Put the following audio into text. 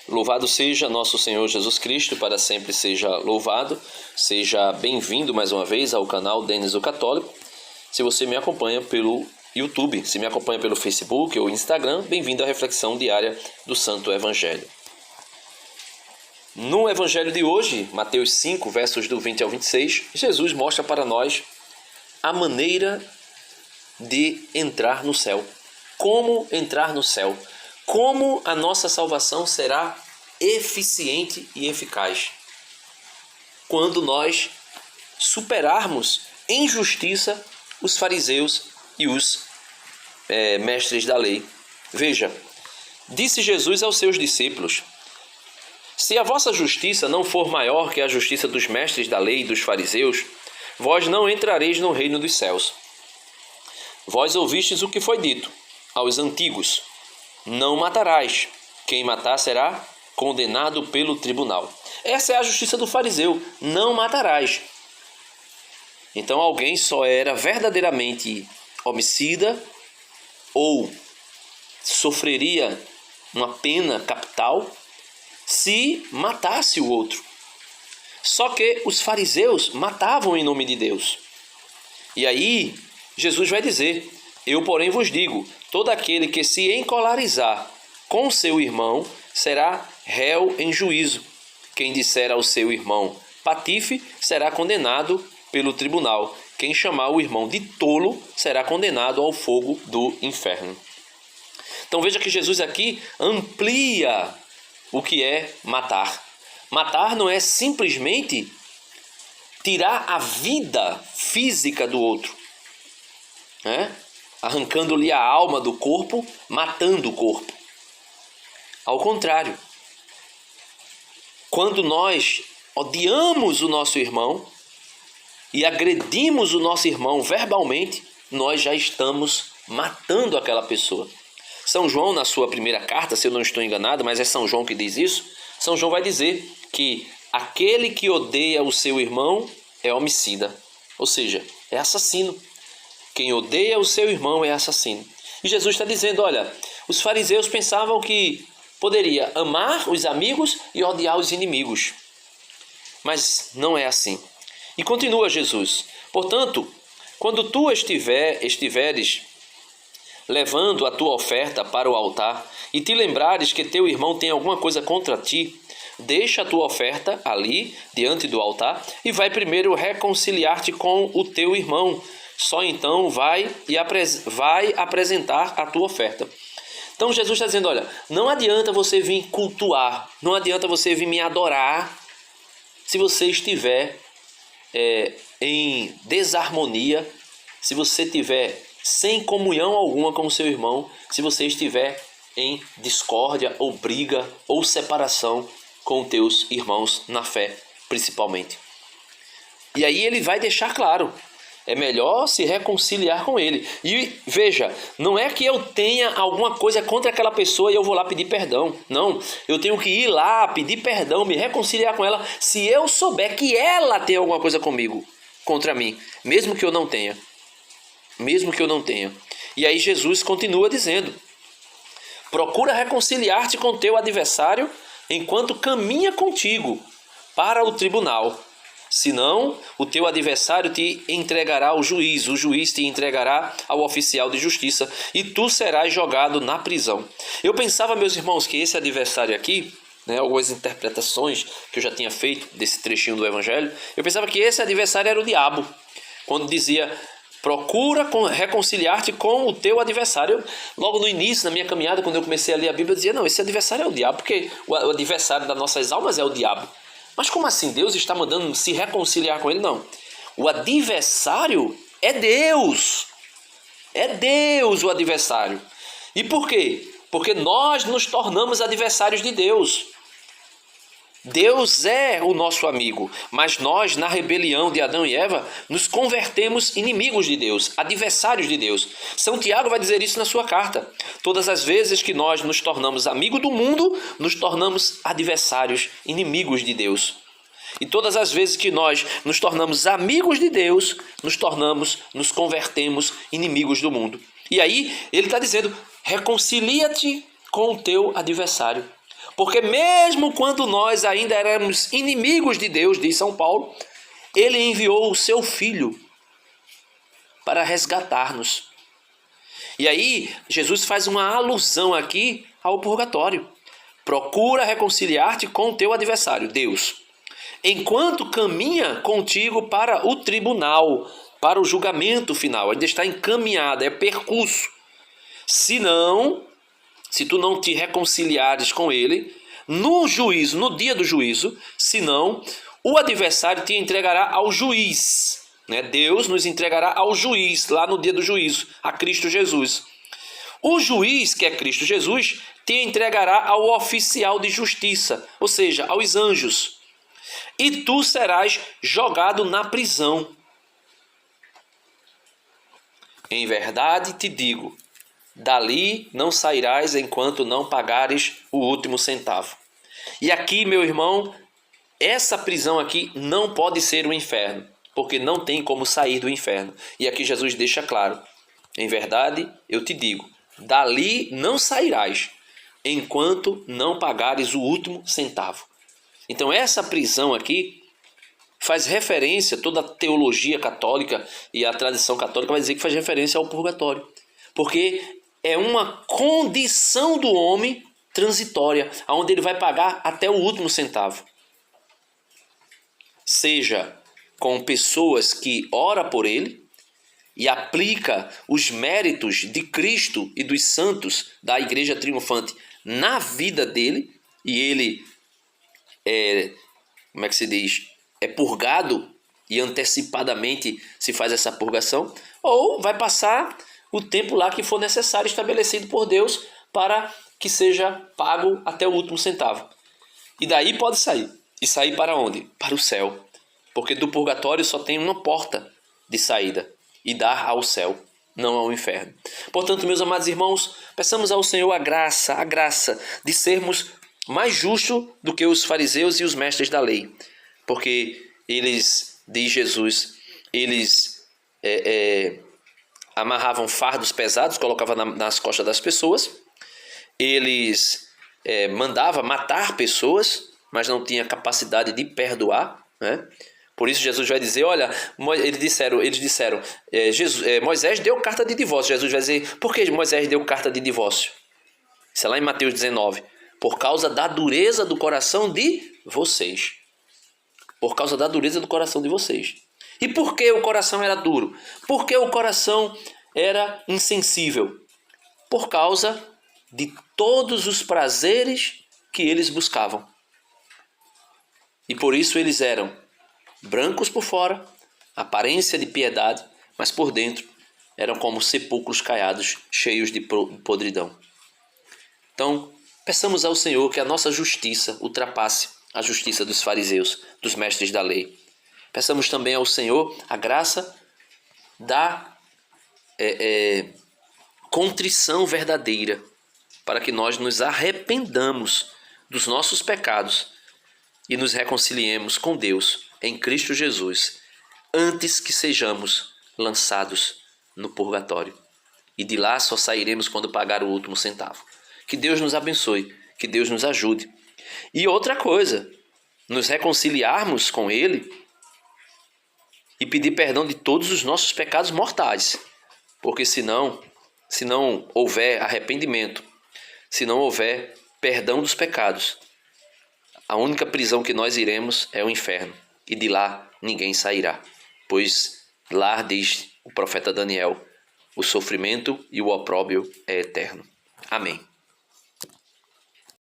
Louvado seja nosso Senhor Jesus Cristo, para sempre seja louvado. Seja bem-vindo mais uma vez ao canal Denis o Católico. Se você me acompanha pelo YouTube, se me acompanha pelo Facebook ou Instagram, bem-vindo à reflexão diária do Santo Evangelho. No Evangelho de hoje, Mateus 5, versos do 20 ao 26, Jesus mostra para nós a maneira de entrar no céu. Como entrar no céu. Como a nossa salvação será eficiente e eficaz quando nós superarmos em justiça os fariseus e os mestres da lei. Veja, disse Jesus aos seus discípulos: se a vossa justiça não for maior que a justiça dos mestres da lei e dos fariseus, vós não entrareis no reino dos céus. Vós ouvistes o que foi dito aos antigos: não matarás. Quem matar será condenado pelo tribunal. Essa é a justiça do fariseu: não matarás. Então alguém só era verdadeiramente homicida ou sofreria uma pena capital se matasse o outro. Só que os fariseus matavam em nome de Deus. E aí Jesus vai dizer: eu, porém, vos digo, todo aquele que se encolarizar com seu irmão será réu em juízo. Quem disser ao seu irmão patife será condenado pelo tribunal. Quem chamar o irmão de tolo será condenado ao fogo do inferno. Então veja que Jesus aqui amplia o que é matar. Matar não é simplesmente tirar a vida física do outro, né? Arrancando-lhe a alma do corpo, matando o corpo. Ao contrário, quando nós odiamos o nosso irmão e agredimos o nosso irmão verbalmente, nós já estamos matando aquela pessoa. São João, na sua primeira carta, se eu não estou enganado, mas é São João que diz isso, São João vai dizer que aquele que odeia o seu irmão é homicida, ou seja, é assassino. Quem odeia o seu irmão é assassino. E Jesus está dizendo, olha, os fariseus pensavam que poderia amar os amigos e odiar os inimigos. Mas não é assim. E continua Jesus: portanto, quando tu estiveres levando a tua oferta para o altar e te lembrares que teu irmão tem alguma coisa contra ti, deixa a tua oferta ali, diante do altar, e vai primeiro reconciliar-te com o teu irmão. Só então vai apresentar a tua oferta. Então Jesus está dizendo, olha, não adianta você vir cultuar, não adianta você vir me adorar, se você estiver em desarmonia, se você estiver sem comunhão alguma com o seu irmão, se você estiver em discórdia ou briga ou separação com teus irmãos na fé, principalmente. E aí ele vai deixar claro, é melhor se reconciliar com ele. E veja, não é que eu tenha alguma coisa contra aquela pessoa e eu vou lá pedir perdão. Não, eu tenho que ir lá pedir perdão, me reconciliar com ela, se eu souber que ela tem alguma coisa comigo, contra mim, mesmo que eu não tenha. Mesmo que eu não tenha. E aí Jesus continua dizendo: procura reconciliar-te com teu adversário enquanto caminha contigo para o tribunal. Senão, o teu adversário te entregará ao juiz, o juiz te entregará ao oficial de justiça e tu serás jogado na prisão. Eu pensava, meus irmãos, que esse adversário aqui, algumas interpretações que eu já tinha feito desse trechinho do Evangelho, eu pensava que esse adversário era o diabo. Quando dizia, procura reconciliar-te com o teu adversário. Logo no início, na minha caminhada, quando eu comecei a ler a Bíblia, eu dizia, não, esse adversário é o diabo, porque o adversário das nossas almas é o diabo. Mas como assim? Deus está mandando se reconciliar com ele? Não. O adversário é Deus. É Deus o adversário. E por quê? Porque nós nos tornamos adversários de Deus. Deus é o nosso amigo, mas nós, na rebelião de Adão e Eva, nos convertemos inimigos de Deus, adversários de Deus. São Tiago vai dizer isso na sua carta. Todas as vezes que nós nos tornamos amigos do mundo, nos tornamos adversários, inimigos de Deus. E todas as vezes que nós nos tornamos amigos de Deus, nos convertemos inimigos do mundo. E aí ele está dizendo, reconcilia-te com o teu adversário. Porque mesmo quando nós ainda éramos inimigos de Deus, diz São Paulo, ele enviou o seu Filho para resgatar-nos. E aí, Jesus faz uma alusão aqui ao purgatório. Procura reconciliar-te com o teu adversário, Deus, enquanto caminha contigo para o tribunal, para o julgamento final. Ainda está encaminhada, é percurso. Se tu não te reconciliares com ele, no juízo, no dia do juízo, senão o adversário te entregará ao juiz. Deus nos entregará ao juiz, lá no dia do juízo, a Cristo Jesus. O juiz, que é Cristo Jesus, te entregará ao oficial de justiça, ou seja, aos anjos. E tu serás jogado na prisão. Em verdade te digo, dali não sairás enquanto não pagares o último centavo. E aqui, meu irmão, essa prisão aqui não pode ser o inferno, porque não tem como sair do inferno. E aqui Jesus deixa claro, em verdade eu te digo, dali não sairás, enquanto não pagares o último centavo. Então essa prisão aqui faz referência, toda a teologia católica e a tradição católica vai dizer que faz referência ao purgatório. Porque é uma condição do homem transitória, onde ele vai pagar até o último centavo. Seja com pessoas que oram por ele e aplica os méritos de Cristo e dos santos da Igreja Triunfante na vida dele, e ele é purgado e antecipadamente se faz essa purgação, ou vai passar o tempo lá que for necessário, estabelecido por Deus, para que seja pago até o último centavo. E daí pode sair. E sair para onde? Para o céu. Porque do purgatório só tem uma porta de saída, e dar ao céu, não ao inferno. Portanto, meus amados irmãos, peçamos ao Senhor a graça de sermos mais justos do que os fariseus e os mestres da lei. Porque eles, diz Jesus, eles amarravam fardos pesados, colocavam nas costas das pessoas, eles mandavam matar pessoas, mas não tinha capacidade de perdoar, né? Por isso Jesus vai dizer, olha, eles disseram, Moisés deu carta de divórcio. Jesus vai dizer, por que Moisés deu carta de divórcio? Isso é lá em Mateus 19. Por causa da dureza do coração de vocês. Por causa da dureza do coração de vocês. E por que o coração era duro? Por que o coração era insensível? Por causa de todos os prazeres que eles buscavam. E por isso eles eram brancos por fora, aparência de piedade, mas por dentro eram como sepulcros caiados, cheios de podridão. Então, peçamos ao Senhor que a nossa justiça ultrapasse a justiça dos fariseus, dos mestres da lei. Peçamos também ao Senhor a graça da contrição verdadeira, para que nós nos arrependamos dos nossos pecados e nos reconciliemos com Deus em Cristo Jesus, antes que sejamos lançados no purgatório. E de lá só sairemos quando pagar o último centavo. Que Deus nos abençoe, que Deus nos ajude. E outra coisa, nos reconciliarmos com Ele e pedir perdão de todos os nossos pecados mortais. Porque se não houver arrependimento, se não houver perdão dos pecados, a única prisão que nós iremos é o inferno. E de lá ninguém sairá. Pois lá, diz o profeta Daniel, o sofrimento e o opróbrio é eterno. Amém.